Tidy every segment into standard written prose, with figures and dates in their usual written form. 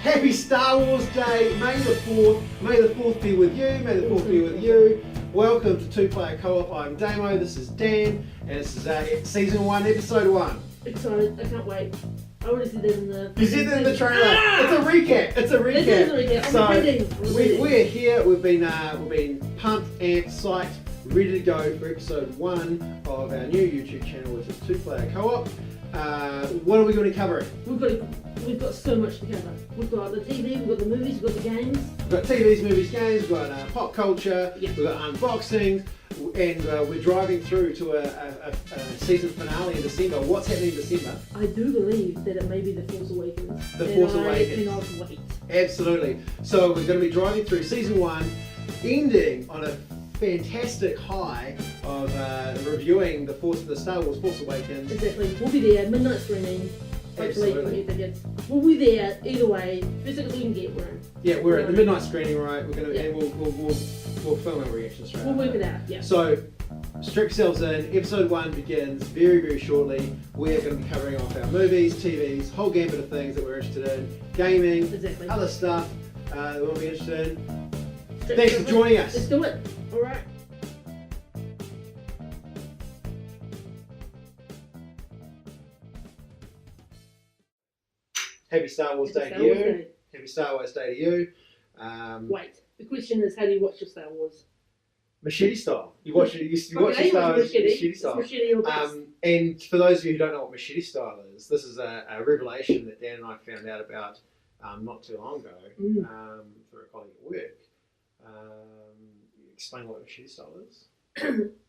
Happy Star Wars Day, May the 4th. May the 4th be with you, may the 4th be with you. Welcome to Two Player Co-op. I'm Damo, this is Dan, and this is Season 1, Episode 1. Excited, I can't wait. I already said that in the... You said that in the trailer. It's a recap, it's a recap. It is a recap. So, I'm ready. we're here, we've been pumped, amped, psyched, ready to go for Episode 1 of our new YouTube channel, which is Two Player Co-op. What are we going to cover? We've got so much to cover. We've got the TV, we've got the movies, we've got the games. We've got TVs, movies, games, we've got pop culture, Yep. we've got unboxings, and we're driving through to a season finale in December. What's happening in December? I do believe that it may be The Force Awakens. The Force Awakens. I cannot wait. Absolutely. So we're going to be driving through Season 1, ending on a fantastic high of reviewing the Star Wars Force Awakens. Exactly. We'll be there, midnight screening. Absolutely. We'll be there either way. Physically we can get room. Yeah, we're at the midnight screening, right? We're gonna Yeah. and we'll film our reaction straight. We'll after. work it out. Yeah. So strap yourselves in. Episode 1 begins very shortly. We're going to be covering off our movies, TVs, whole gambit of things that we're interested in, gaming, Exactly. other stuff that we'll be interested in. Straight Thanks to for it. joining us. Let's do it. All right. Happy Star Wars Day Happy to Star Wars you. Day. Happy Star Wars Day to you. Wait. The question is, how do you watch your Star Wars? Machete style. You watch it. You watch Okay, your Star Wars machete. machete style. It's machete or best. And for those of you who don't know what machete style is, this is a revelation that Dan and I found out about not too long ago through a colleague at work. Explain what machete style is.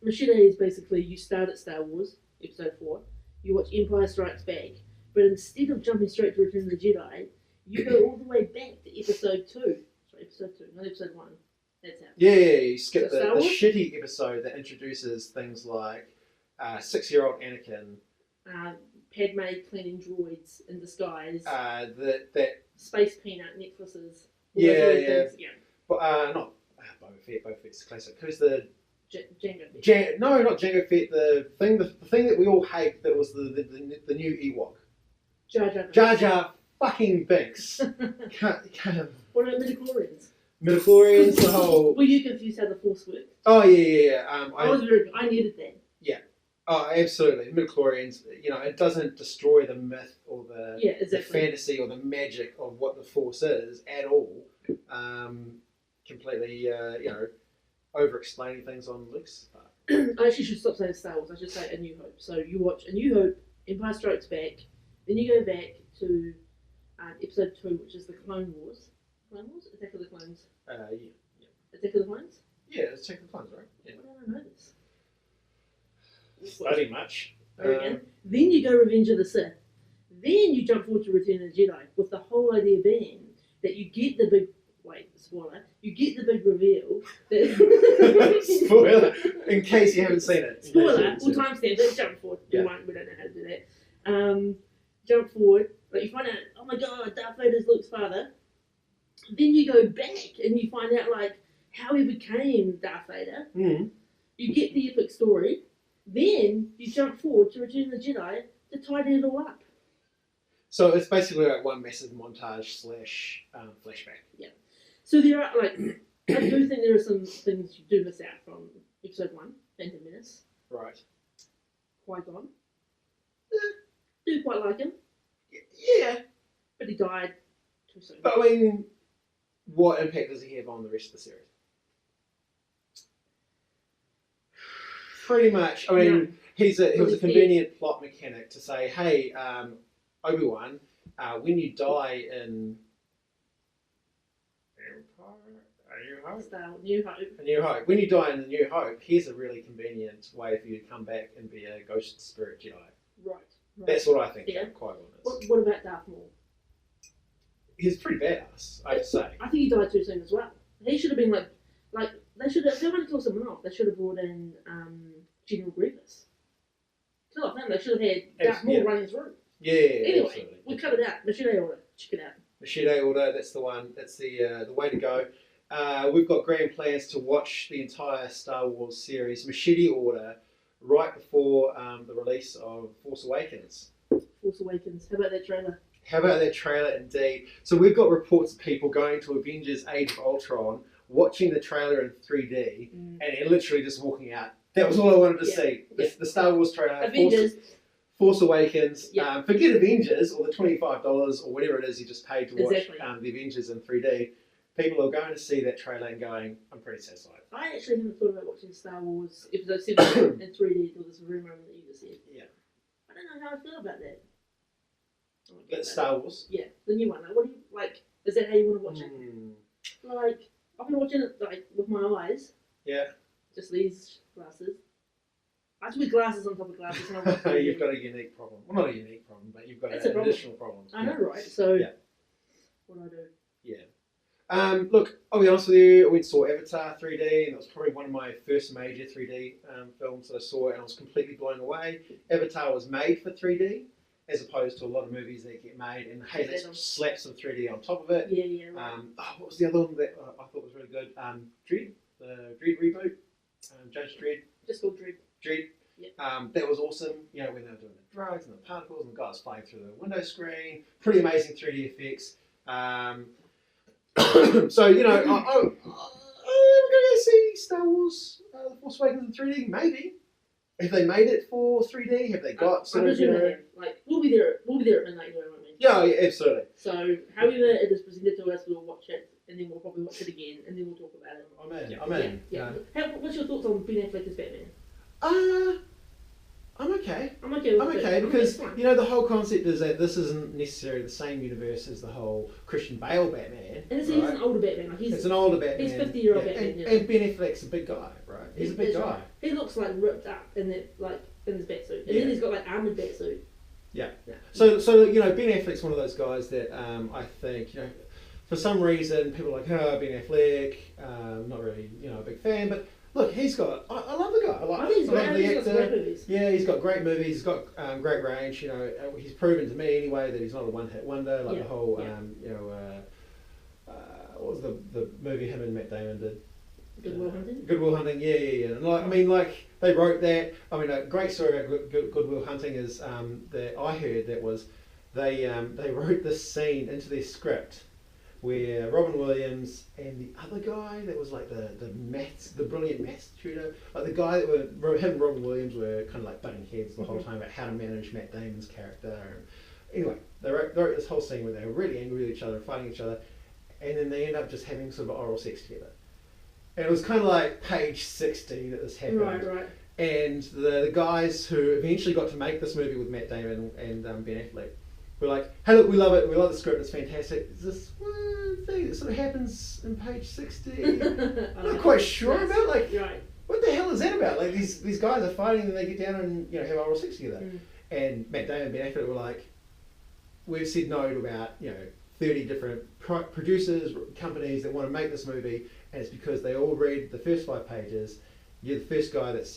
Machete is basically you start at Star Wars, Episode 4, you watch Empire Strikes Back, but instead of jumping straight to Return of the Jedi, you go all the way back to Episode 2. Sorry, Episode 2, not Episode 1. That's how. Yeah, you skip So the Star Wars? shitty episode that introduces things like 6-year-old Anakin, Padme cleaning droids in disguise, that Space Peanut necklaces. all Yeah, those sort of yeah. things. Yeah. but not Boba Fett. Boba Fett's a classic. Who's the Django Fett. No, not Jango Fett. The thing that we all hate that was the new Ewok. Jar Jar. Jar Jar fucking Binks. Kind What about midichlorians? midichlorians, the whole. Were you confused how the Force worked? Oh yeah. I needed that. Oh, absolutely. Midichlorians. You know, it doesn't destroy the myth or the Yeah, exactly. fantasy or the magic of what the Force is at all. Completely, over-explaining things on Luke's part. I actually should stop saying Star Wars. I should say A New Hope. So you watch A New Hope, Empire Strikes Back, then you go back to Episode 2, which is the Clone Wars. Clone Wars? Attack of the Clones. Yeah. Attack of the Clones? Yeah, let's check the clones, right? Yeah. Why don't I know this? Study much. Again. Then you go Revenge of the Sith. Then you jump forward to Return of the Jedi, with the whole idea being that you get the big... Wait, spoiler. You get the big reveal that... Spoiler, in case you haven't seen it. Spoiler, we'll timestamp it, jump forward. Yeah. We don't know how to do that. Jump forward, like you find out, oh my god, Darth Vader's Luke's father. Then you go back and you find out like how he became Darth Vader. Mm. You get the epic story. Then you jump forward to Return of the Jedi to tidy it all up. So it's basically like one massive montage / flashback. So there are like, I do think there are some things you do miss out from Episode 1, Phantom Menace. Right. Qui-Gon. Do quite like him, Yeah. but he died too soon. But I mean, what impact does he have on the rest of the series? Pretty much. I mean, No. he was a He's convenient plot mechanic to say, hey, Obi-Wan, when you die in A New Hope, when you die in A New Hope, here's a really convenient way for you to come back and be a ghost spirit Jedi. Right. That's what I think Yeah. Qui-Gon is. What about Darth Maul? He's pretty badass, I'd say. I think he died too soon as well. He should have been like they should have. If they wanted to kill someone off, they should have brought in General Grievous. Kill off him. They should have had Darth Maul running through. Yeah, Anyway, absolutely. we'll cut it out. Machete order. Check it out. Machete order, that's the one. That's the way to go. We've got grand plans to watch the entire Star Wars series, Machete order, right before the release of Force Awakens. Force Awakens. How about that trailer? How about that trailer indeed? So we've got reports of people going to Avengers Age of Ultron, watching the trailer in 3D, and literally just walking out. That was all I wanted to see. The Star Wars trailer. Avengers. Force Awakens. Forget Avengers or the $25 or whatever it is you just paid to watch the Avengers in 3D. People are going to see that trailer and going, I'm pretty satisfied. I actually haven't thought about watching Star Wars Episode 7 in 3D until this rumour that you just said. Yeah. I don't know how I feel about that. Star Wars? Yeah, the new one. Like, what do you, like, is that how you want to watch it? Like, I've been watching it, like, with my eyes. Yeah. Just these glasses. I have to wear glasses on top of glasses. And You've got a unique problem. Well, not a unique problem, but you've got an additional problem. I know, right? So, what do I do? Yeah. Look, I'll be honest with you, I went and saw Avatar 3D, and it was probably one of my first major 3D films that I saw, and I was completely blown away. Avatar was made for 3D, as opposed to a lot of movies that get made, and hey, let's slap some 3D on top of it. Yeah, right. What was the other one that I thought was really good? Dredd, the Dredd reboot, Judge Dredd. Just called Dredd. Dredd. Yep. That was awesome, you know, when they were doing the drugs and the particles and the guys flying through the window screen. Pretty amazing 3D effects. So, you know, I'm going to see Star Wars The Force Awakens in 3D, maybe. Have they made it for 3D? Have they got sort of, you know... Like, we'll be there at midnight, you know what I mean? Yeah, absolutely. So, however it is presented to us, we'll watch it, and then we'll probably watch it again, and then we'll talk about it. I'm in. Yeah. What's your thoughts on Ben Affleck as Batman? I'm okay. I'm okay because you know the whole concept is that this isn't necessarily the same universe as the whole Christian Bale Batman. And he's an older Batman. Like it's an older Batman. He's 50-year-old Batman. And Ben Affleck's a big guy, right? He's a big guy. Right. He looks like ripped up in that, like in his batsuit, and then he's got like armored batsuit. Yeah. So you know Ben Affleck's one of those guys that I think, you know, for some reason people are like, oh, Ben Affleck, not really, you know, a big fan, but. Look, he's got. I love the guy. I love the actor. Yeah, he's got great movies. He's got great range. You know, he's proven to me anyway that he's not a one-hit wonder. Like the whole, you know, what was the movie him and Matt Damon did? Good Will Hunting. Good Will Hunting. Yeah. And like, I mean, like they wrote that. I mean, a great story about Good Will Hunting is that I heard that was they wrote this scene into their script. Where Robin Williams and the other guy that was like the brilliant maths tutor, like the guy that him and Robin Williams were kind of like butting heads the whole time about how to manage Matt Damon's character. Anyway, they wrote this whole scene where they were really angry with each other, fighting each other, and then they end up just having sort of oral sex together. And it was kind of like page 60 that this happened. Right. And the guys who eventually got to make this movie with Matt Damon and Ben Affleck, we're like, hey look, we love it, we love the script, it's fantastic. There's this one thing that sort of happens in page 60. I'm not quite sure about, like, what the hell is that about? Like these guys are fighting and they get down and, you know, have oral sex together. And Matt Damon and Ben Affleck were like, we've said no to about, you know, 30 different producers, companies that want to make this movie, and it's because they all read the first 5 pages. You're the first guy that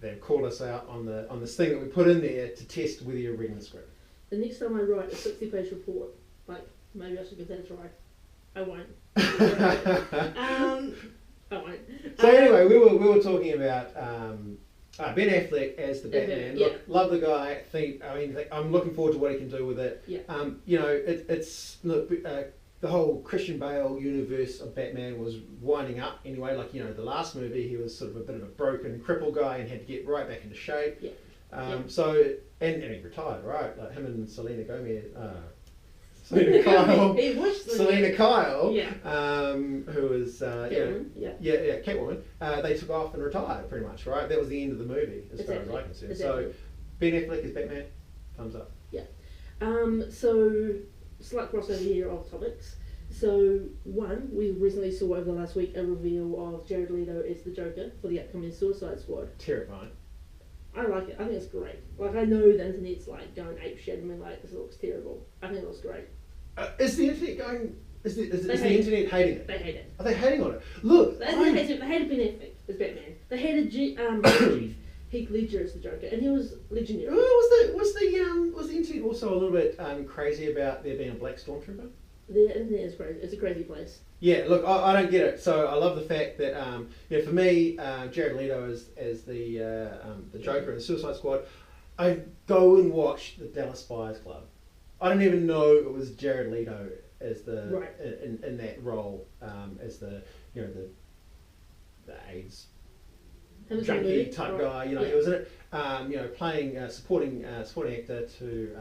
have called us out on this thing that we put in there to test whether you're reading the script. The next time I write a 60-page report, like, maybe I should give that a try. I won't. I won't. So anyway, we were talking about Ben Affleck as the Batman. Look, love the guy. I'm looking forward to what he can do with it. Yeah. You know, the whole Christian Bale universe of Batman was winding up anyway. Like, you know, the last movie he was sort of a bit of a broken, crippled guy and had to get right back into shape. Yeah. So and he retired, right? Like him and Selena Gomez, Selena Kyle, Selena Kyle, who was Catwoman. They took off and retired pretty much, right? That was the end of the movie, as far as I'm concerned. So Ben Affleck as Batman, thumbs up. Yeah. So slight crossover here of topics. So we recently saw over the last week a reveal of Jared Leto as the Joker for the upcoming Suicide Squad. Terrifying. I like it. I think it's great. Like, I know the internet's like going apeshit and being like, this looks terrible. I think it looks great. Is the internet going? Is the internet hating it? They hate it. Are they hating on it? Look, they hated Ben Affleck as Batman. They hated Chief Heath Ledger as the Joker, and he was legendary. Was the internet also a little bit crazy about there being a black stormtrooper? The internet is crazy. It's a crazy place. Yeah, look, I don't get it. So I love the fact that, for me, Jared Leto as the Joker in the Suicide Squad, I go and watch the Dallas Buyers Club. I don't even know it was Jared Leto as the Right. in that role as the the AIDS Haven't seen the junkie movie? type Right. guy. You know, Yeah. he was in it. Playing supporting actor to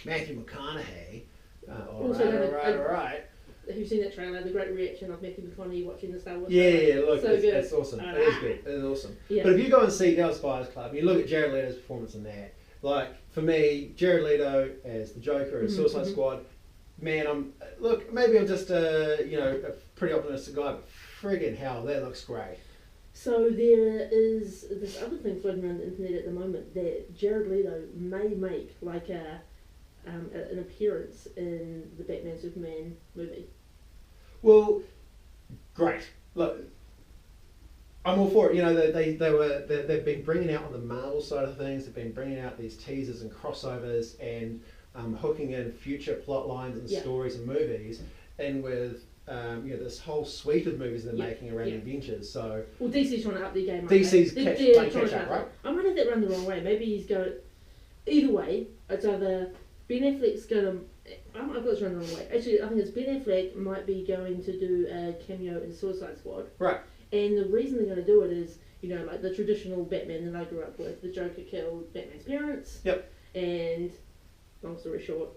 Matthew McConaughey. All Also right, had all right, all right. Have you seen that trailer? The great reaction of Matthew McConaughey watching the Star Wars Yeah, trailer? look, So it's, good. it's awesome. It is good. It is awesome. Yeah. But if you go and see Dallas Buyers Club, and you look at Jared Leto's performance in that, like for me, Jared Leto as the Joker in Suicide Squad, man, maybe I'm just a pretty optimistic guy, but friggin' hell, that looks great. So there is this other thing floating around the internet at the moment that Jared Leto may make like an appearance in the Batman Superman movie. Well, great. Look, I'm all for it. You know, they've been bringing out on the Marvel side of things. They've been bringing out these teasers and crossovers and hooking in future plot lines and stories and movies, and with this whole suite of movies they're making around the Avengers. So DC's trying to up their game. DC's playing catch up, right? I might have that run the wrong way. Maybe he's going. Either way, it's either Ben Affleck's going to. I've got this run the wrong way. Actually, I think it's Ben Affleck might be going to do a cameo in Suicide Squad. Right. And the reason they're going to do it is, like the traditional Batman that I grew up with. The Joker killed Batman's parents. Yep. And, long story short,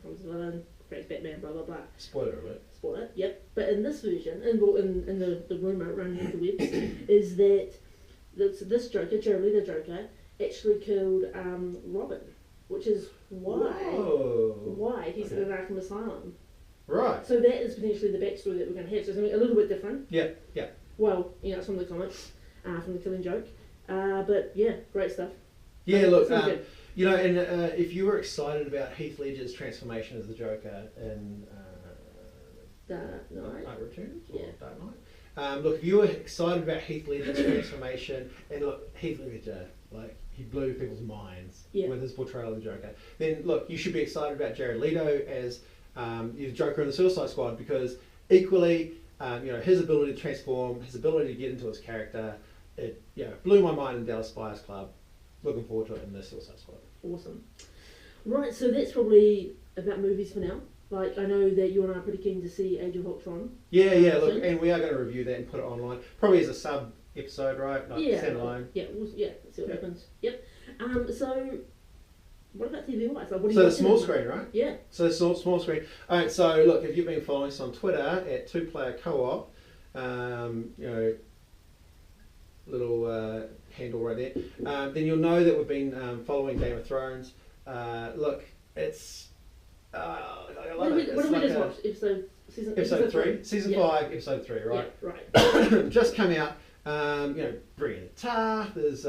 comes the villain, creates Batman, blah, blah, blah. Spoiler alert. Spoiler, yep. But in this version, in the rumour running the webs, is that this Joker, Jared Leto Joker, actually killed Robin, which is why he's in an Arkham Asylum. Right. So that is potentially the backstory that we're going to have. So something a little bit different. Yeah. Well, it's from the comics, from the Killing Joke. But yeah, great stuff. Yeah, look, good. and if you were excited about Heath Ledger's transformation as the Joker in Dark Knight. Night Returns or Yeah. Dark Knight, look, if you were excited about Heath Ledger's transformation, and look, Heath Ledger, like, he blew people's minds with his portrayal of the Joker, then look, you should be excited about Jared Leto as the Joker in the Suicide Squad, because equally, his ability to transform, his ability to get into his character, it blew my mind in Dallas Buyers Club. Looking forward to it in the Suicide Squad. Awesome. Right, so that's probably about movies for now. Like, I know that you and I are pretty keen to see Age of Ultron. Yeah, look, and we are going to review that and put it online. Probably as a sub-episode, right? Like standalone. Yeah, let's see what happens. Yep. So, what about TV-wise? Like, what are so you the small screen, right? Yeah. So the small screen. All right, so look, if you've been following us on Twitter at 2Player Co-op, little handle right there, then you'll know that we've been following Game of Thrones. Look, it's... What did we just watch? Episode 3? Season 5, Episode 3, right? Yeah, right. Just come out. Brienne Tarth, there's,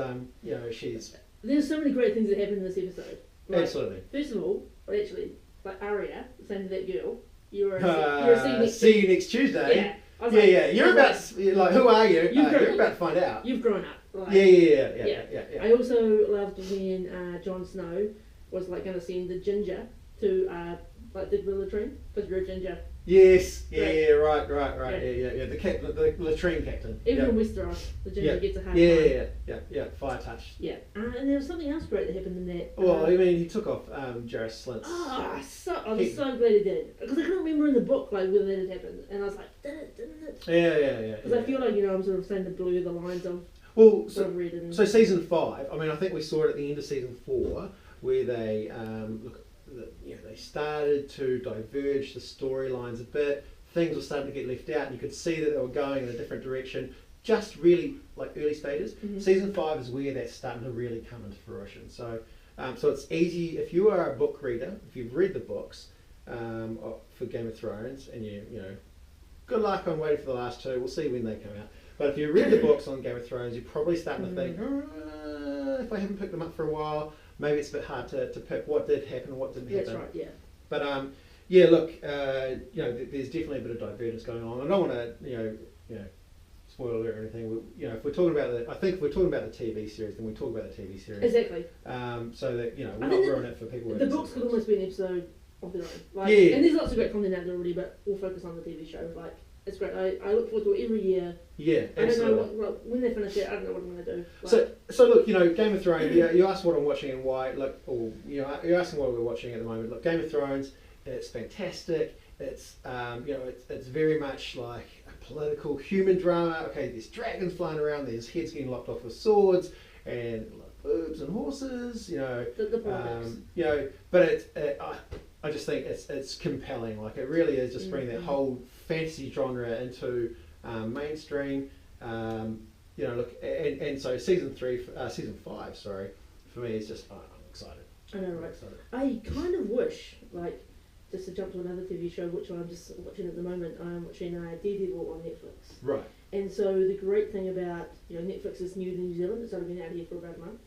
she's... There's so many great things that happen in this episode. Like, Absolutely. First of all, like Arya, saying to that girl, you're see you next Tuesday. Yeah. I was You're about who are you? You're about to find out. You've grown up. Like, Yeah. I also loved when Jon Snow was like going to send the ginger to dig the latrine because you're a ginger. Yes. Right. Right. Yeah. The latrine captain. Even in Westeros, the ginger gets a hard time. Yeah. Fire touch. Yeah. And there was something else great that happened in that. Well, I mean, he took off Jarrus Slint's. I was so glad he did because I couldn't remember in the book like whether that had happened, and I was like, didn't it? Yeah. Because I feel like I'm sort of saying to blur the lines of. Well, read and so season 5. I mean, I think we saw it at the end of season 4 where they they started to diverge the storylines a bit. Things were starting to get left out, and you could see that they were going in a different direction. Just really like early stages. Mm-hmm. Season 5 is where that's starting to really come into fruition. So, so it's easy if you are a book reader, if you've read the books for Game of Thrones, and good luck on waiting for the last 2. We'll see when they come out. But if you read the books on Game of Thrones, you're probably starting to think, if I haven't picked them up for a while, maybe it's a bit hard to pick what did happen and what didn't happen. That's right, yeah. But look, there's definitely a bit of divergence going on. I don't want to, spoil alert or anything. If we're talking about if we're talking about the TV series, then we talk about the TV series. Exactly. So that we're not ruining it for people. The books could almost be an episode of their own. And there's lots of great content out there already, but we'll focus on the TV show. It's great. I look forward to it every year. Yeah, I don't absolutely. know when they finish it. I don't know what I'm going to do. So look, Game of Thrones. You asked what I'm watching and why. Look, or you're asking what we're watching at the moment. Look, Game of Thrones. It's fantastic. It's it's very much like a political human drama. Okay, there's dragons flying around. There's heads getting lopped off with swords and like, boobs and horses. The politics. But I just think it's compelling. Like it really is just bringing that whole fantasy genre into mainstream. Look, and so season 5, sorry, for me is just I'm excited. I know, right? I kind of wish, like, just to jump to another TV show, which I'm just watching at the moment. I'm watching Daredevil on Netflix. Right. And so the great thing about Netflix is new to New Zealand. It's only been out here for about a month.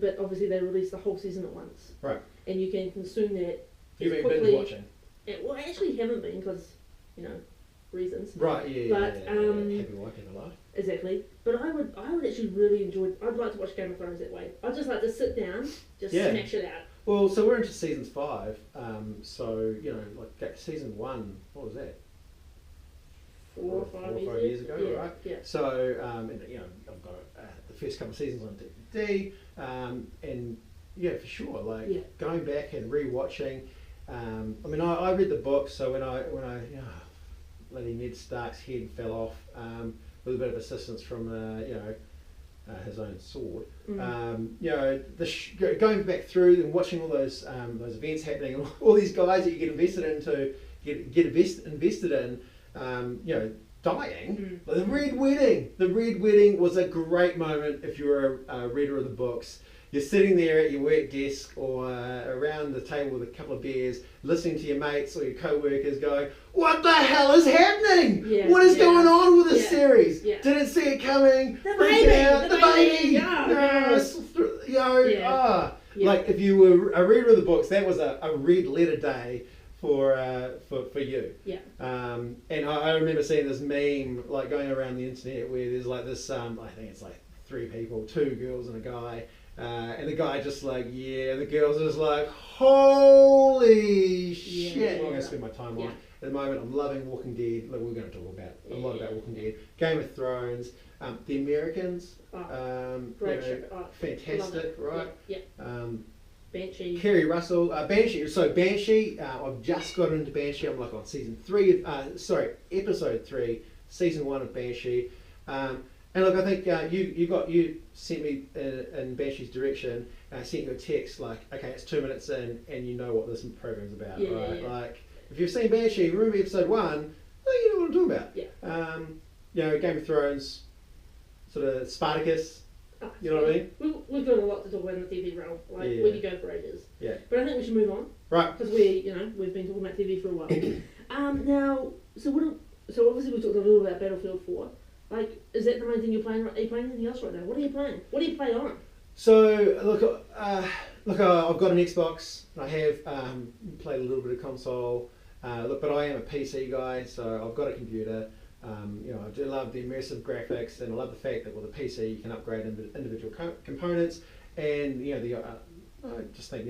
But obviously they release the whole season at once. Right. And you can consume that. You've been binge watching. Well, I actually haven't been because, reasons. Right. Yeah. But happy wife, happy life. Exactly. But I would actually really enjoy. I'd like to watch Game of Thrones that way. I'd just like to sit down, smash it out. Well, so we're into season 5. Like season 1. What was that? 4 or 5 years ago, yeah, right? Yeah. So, I've got the first couple of seasons on DVD, and for sure, going back and rewatching. I read the book, so when I bloody Ned Stark's head fell off, with a bit of assistance from his own sword. Going back through and watching all those events happening, and all these guys that you get invested in, dying. The Red Wedding. The Red Wedding was a great moment if you were a reader of the books. You're sitting there at your work desk or around the table with a couple of beers, listening to your mates or your co-workers going, "What the hell is happening? What is going on with this series? Yeah. Didn't see it coming. The baby! The baby! Like if you were a reader of the books, that was a red letter day for you. Yeah. And I remember seeing this meme like going around the internet where there's like this I think it's like 3 people, 2 girls and a guy. And the guy just like, and the girls are just like, holy shit! I'm going to spend my time on. At the moment, I'm loving Walking Dead. Like, we're going to talk about a lot about Walking Dead. Game of Thrones, The Americans, great show. Fantastic, right? Yeah. Banshee. Kerry Russell, Banshee. So Banshee, I've just got into Banshee. I'm like on episode 3, season 1 of Banshee. And look, I think you sent me in Banshee's direction. I sent you a text like, okay, it's 2 minutes in, and you know what this program's about, right? Yeah. Like, if you've seen Banshee, remember episode 1, I think you know what I'm talking about. Yeah. Game of Thrones, sort of Spartacus. You know what I mean? We've got a lot to talk about in the TV realm. We could go for ages. Yeah. But I think we should move on. Right. Because we've been talking about TV for a while. Now, so obviously we talked a little about Battlefield 4. Like, is that the main thing you're playing? Are you playing anything else right now? What are you playing? What do you play on? So, I've got an Xbox. I have played a little bit of console. But I am a PC guy, so I've got a computer. I do love the immersive graphics, and I love the fact that with a PC you can upgrade individual components. And I just think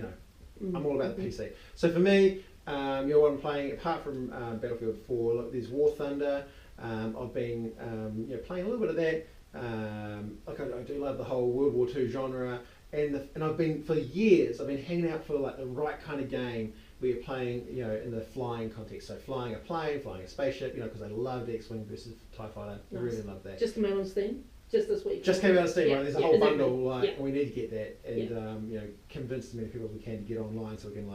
I'm all about the PC. So for me, what I'm playing apart from Battlefield 4, look, there's War Thunder. I've been playing a little bit of that. I do love the whole World War II genre, and I've been for years. I've been hanging out for like the right kind of game where you're playing, in the flying context. So flying a plane, flying a spaceship, because I loved X-Wing versus TIE Fighter. I really love that. Just came out on Steam. Just this week. Just came out on Steam. Right? There's a whole bundle. We need to get that, and convince as many people as we can to get online so we can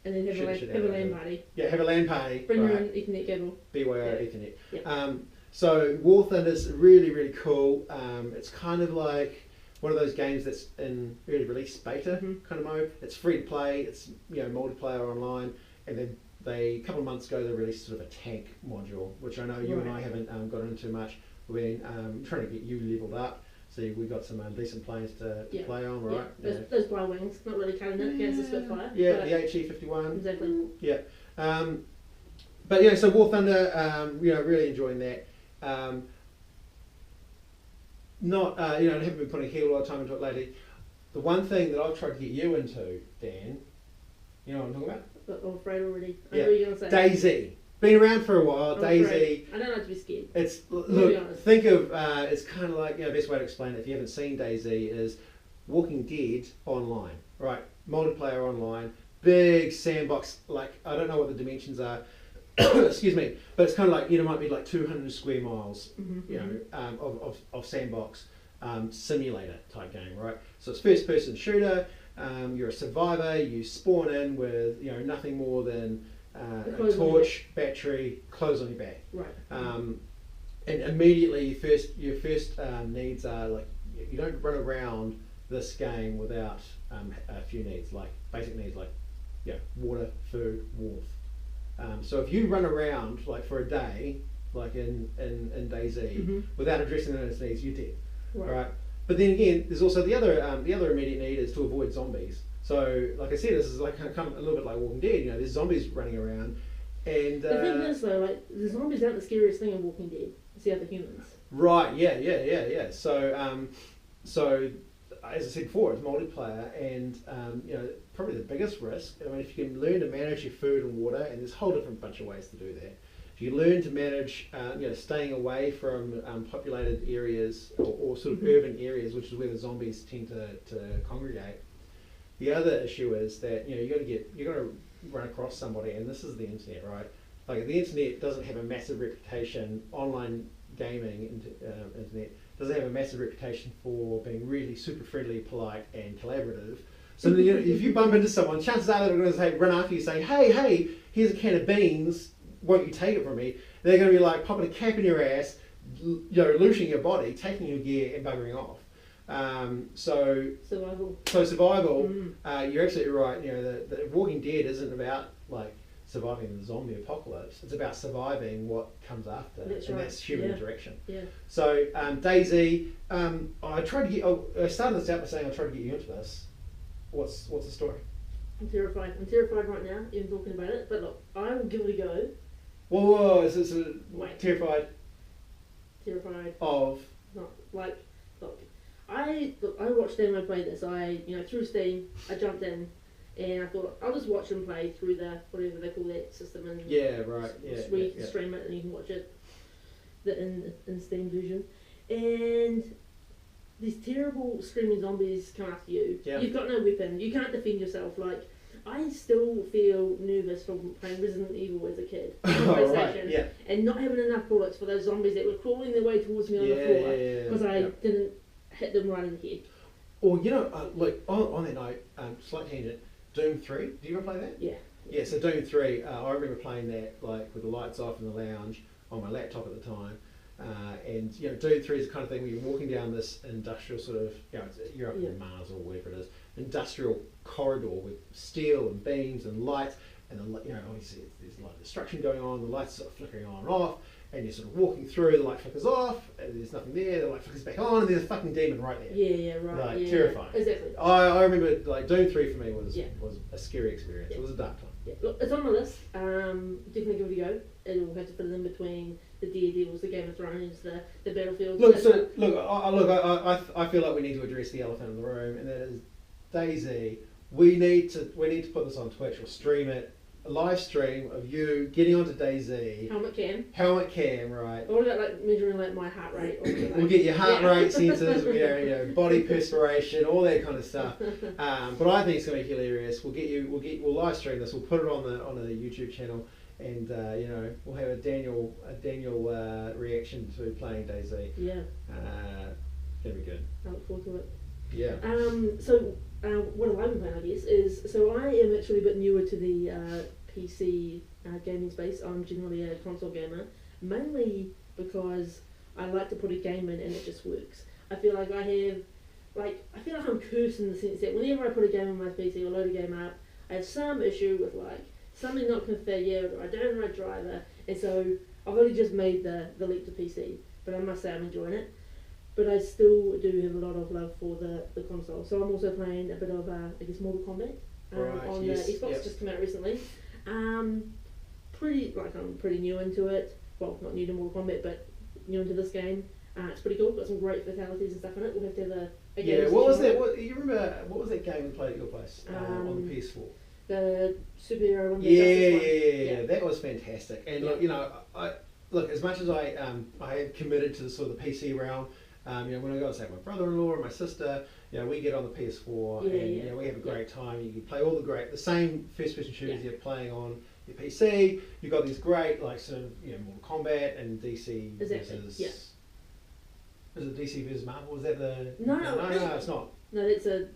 and then have a LAN party. Yeah, have a LAN party. Bring your own Ethernet cable. BYO Ethernet. Yeah. So War Thunder is really, really cool. It's kind of like one of those games that's in early release beta kind of mode. It's free to play. It's multiplayer online, and then a couple of months ago they released sort of a tank module, which I know you and I haven't got into much. We've been trying to get you leveled up, so we've got some decent planes to play on, right? Yeah. Those Y wings, not really cutting it against the Spitfire. Yeah, the HE-51. Exactly. Yeah. But so War Thunder, really enjoying that. I haven't been putting a hell of a lot of time into it lately. The one thing that I've tried to get you into, Dan, you know what I'm talking about? I'm afraid already. I know what you're going to say. DayZ. been around for a while. I'm DayZ. afraid. I don't like to be scared. It's be look. honest. Think of it's kind of like, best way to explain it if you haven't seen DayZ is Walking Dead online, right? Multiplayer online, big sandbox. Like I don't know what the dimensions are. Excuse me, but it's kind of like might be like 200 square miles, of sandbox simulator type game, right? So it's first person shooter. You're a survivor. You spawn in with nothing more than a torch, battery, clothes on your back. Right. And immediately your first needs are like you don't run around this game without a few needs, like basic needs like water, food, warmth. So if you run around like for a day, like in DayZ, without addressing those needs, you're dead. Right. But then again, there's also the other immediate need is to avoid zombies. So like I said, this is like kind of a little bit like Walking Dead. There's zombies running around, and the thing is though, like the zombies aren't the scariest thing in Walking Dead. It's the other humans. Right. Yeah. So as I said before, it's multiplayer, and probably the biggest risk. I mean, if you can learn to manage your food and water, and there's a whole different bunch of ways to do that. If you learn to manage, staying away from populated areas or sort of urban areas, which is where the zombies tend to congregate. The other issue is that you got to run across somebody, and this is the internet, right? Like the internet doesn't have a massive reputation. Online gaming, internet doesn't have a massive reputation for being really super friendly, polite, and collaborative. So if you bump into someone, chances are they're going to run after you, saying, "Hey, here's a can of beans. Won't you take it from me?" They're going to be like popping a cap in your ass, looting your body, taking your gear, and buggering off. So survival. You're absolutely right. The Walking Dead isn't about like surviving the zombie apocalypse. It's about surviving what comes after, that's human interaction. Yeah. So DayZ, I started this out by saying I tried to get you into this. What's the story? I'm terrified. I'm terrified right now, even talking about it. But look, I will give it a go. Whoa! Is this terrified? Terrified of? Not like look. I watched them play this. Through Steam, I jumped in, and I thought I'll just watch them play through the whatever they call that system and stream it, and you can watch it in Steam version. And these terrible screaming zombies come after you. Yeah. You've got no weapon. You can't defend yourself. Like I still feel nervous from playing Resident Evil as a kid on PlayStation, and not having enough bullets for those zombies that were crawling their way towards me on the floor because I didn't hit them right in the head. Or look on that note, slight tangent. Doom 3. Do you ever play that? Yeah. Yeah. So Doom 3, I remember playing that like with the lights off in the lounge on my laptop at the time. And Doom 3 is the kind of thing where you're walking down this industrial sort of, you're up in Mars or whatever it is, industrial corridor with steel and beams and lights, and obviously there's a lot of destruction going on. The lights are sort of flickering on and off, and you're sort of walking through. The light flickers off, and there's nothing there. The light flickers back on, and there's a fucking demon right there. Right. Terrifying. Exactly. I remember like Doom 3 for me was a scary experience. It was a dark time. Yeah. Look, it's on my list. Definitely give it a go. It'll have to fit in between the Daredevils, the Game of Thrones, the Battlefield. I feel like we need to address the elephant in the room, and that is DayZ. We need to put this on Twitch or stream it. A live stream of you getting onto DayZ. Helmet cam, right? What about like measuring like my heart rate? We'll get your heart rate sensors, we'll get body perspiration, all that kind of stuff. But I think it's going to be hilarious. We'll live stream this. We'll put it on the YouTube channel, and we'll have a Daniel reaction to playing DayZ. Yeah. It'll be good. I look forward to it. Yeah. What I've been playing, I guess, is I am actually a bit newer to the PC gaming space. I'm generally a console gamer, mainly because I like to put a game in and it just works. I feel like I'm cursed in the sense that whenever I put a game on my PC or load a game up, I have some issue with like something not configured or I don't have the right driver, and so I've only just made the leap to PC. But I must say I'm enjoying it. But I still do have a lot of love for the console. So I'm also playing a bit of, Mortal Kombat on the Xbox, just come out recently. I'm pretty new into it. Well, not new to Mortal Kombat, but new into this game. It's pretty cool. Got some great fatalities and stuff in it. We'll have to have a game. Yeah, what was that? What was that game we played at your place on the PS4? The superhero one. Yeah, that was fantastic. And look, you know, look, as much as I am committed to the sort of the PC realm, you know, when I go and say my brother-in-law or my sister, you know, we get on the PS4 and you know, we have a great time. You can play all the same first-person shooters you're playing on your PC. You've got these great like sort of Mortal Kombat and DC versus. Is it DC versus Marvel? Was that the? No, it's not. No, that's a.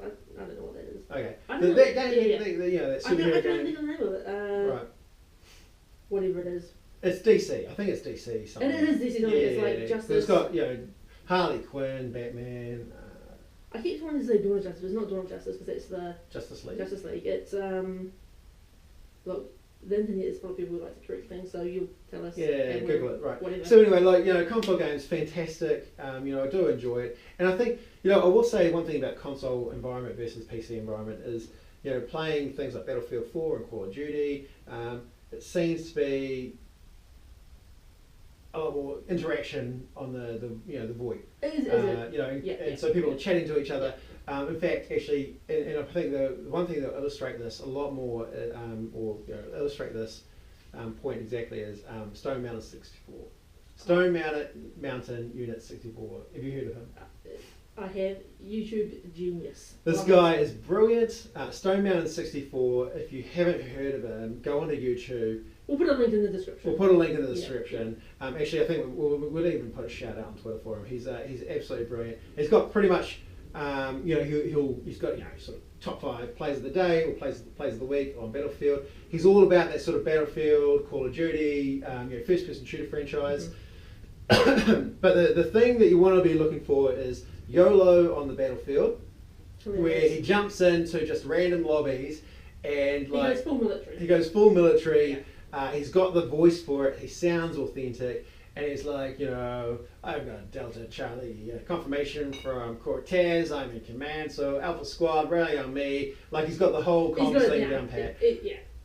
I don't know what that is. Okay. That game, that superhero I game. don't think I know it. Right. Whatever it is. It's DC. I think it's DC. Something. It is DC. It's like Justice. It's got Harley Quinn, Batman. I keep trying to say Dawn of Justice, but it's not Dawn of Justice because it's the Justice League. Justice League. It's look, the internet is full of people who like to correct things, so you'll tell us. Yeah, Google it, right. Whatever. So anyway, like console games, fantastic. I do enjoy it, and I think I will say one thing about console environment versus PC environment is playing things like Battlefield 4 and Call of Duty. It seems to be a lot more interaction on the VoIP. And so people are chatting to each other. In fact, actually, and I think the one thing that will illustrate this a lot more, illustrate this point exactly is Stone Mountain 64. Stone Mountain Unit 64. Have you heard of him? I have. YouTube genius. This guy is brilliant. Stone Mountain 64. If you haven't heard of him, go onto YouTube. We'll put a link in the description. Actually, I think we'll even put a shout out on Twitter for him. He's absolutely brilliant. He's got pretty much, he's got sort of top 5 plays of the day or plays of the week on Battlefield. He's all about that sort of Battlefield, Call of Duty, first-person shooter franchise. Mm-hmm. But the thing that you want to be looking for is YOLO on the Battlefield, where he jumps into just random lobbies and he goes full military. He's got the voice for it. He sounds authentic, and he's like, I've got Delta Charlie confirmation from Cortez. I'm in command, so Alpha Squad rally on me. Like he's got the whole comms thing down pat.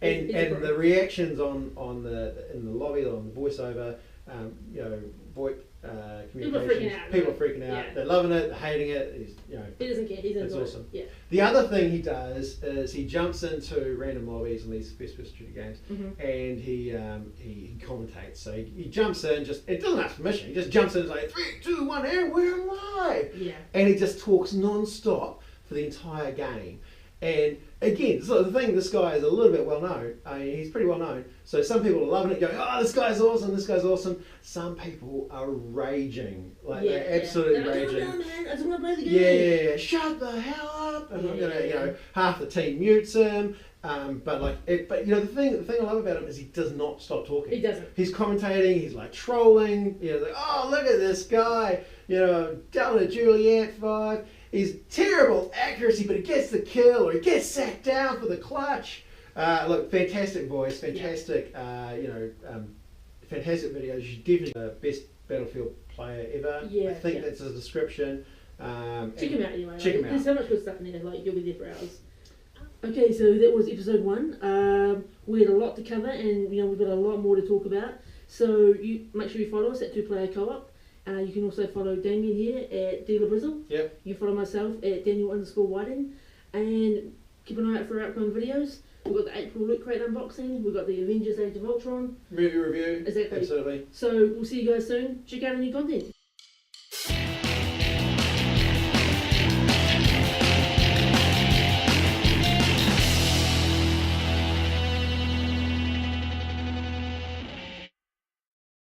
And the reactions in the lobby on the voiceover, VoIP communications. People are freaking out. Yeah. They're loving it. They're hating it. He doesn't care. He's it's awesome. Yeah. The other thing he does is he jumps into random lobbies in these first-person shooter games, and he commentates. So he jumps in. It doesn't ask permission. He just jumps in. And is like 3, 2, 1, and we're live. Yeah. And he just talks non-stop for the entire game. And again, so the thing, this guy is a little bit well known. I mean, he's pretty well known. So some people are loving it, going, "Oh, this guy's awesome! This guy's awesome." Some people are raging, they're absolutely raging. No, man, I just want to play the game. Yeah, shut the hell up! And half the team mutes him. But the thing I love about him is he does not stop talking. He doesn't. He's commentating. He's like trolling. Like, oh, look at this guy. Delta Juliet 5. He's terrible accuracy, but he gets the kill, or he gets sacked down for the clutch. Look, fantastic voice, fantastic, fantastic videos. You should definitely the best Battlefield player ever. Yeah, I think that's his description. Check him out anyway. Check him out. There's so much good stuff in there. You'll be there for hours. Okay, so that was episode 1. We had a lot to cover, and we've got a lot more to talk about. So you make sure you follow us at 2Player Co-op. You can also follow Damien here at Dealer Brizzle. Yep. You can follow myself at Daniel_Whiting. And keep an eye out for our upcoming videos. We've got the April Loot Crate unboxing. We've got the Avengers Age of Ultron. Movie review. Exactly. Absolutely. So we'll see you guys soon. Check out our new content.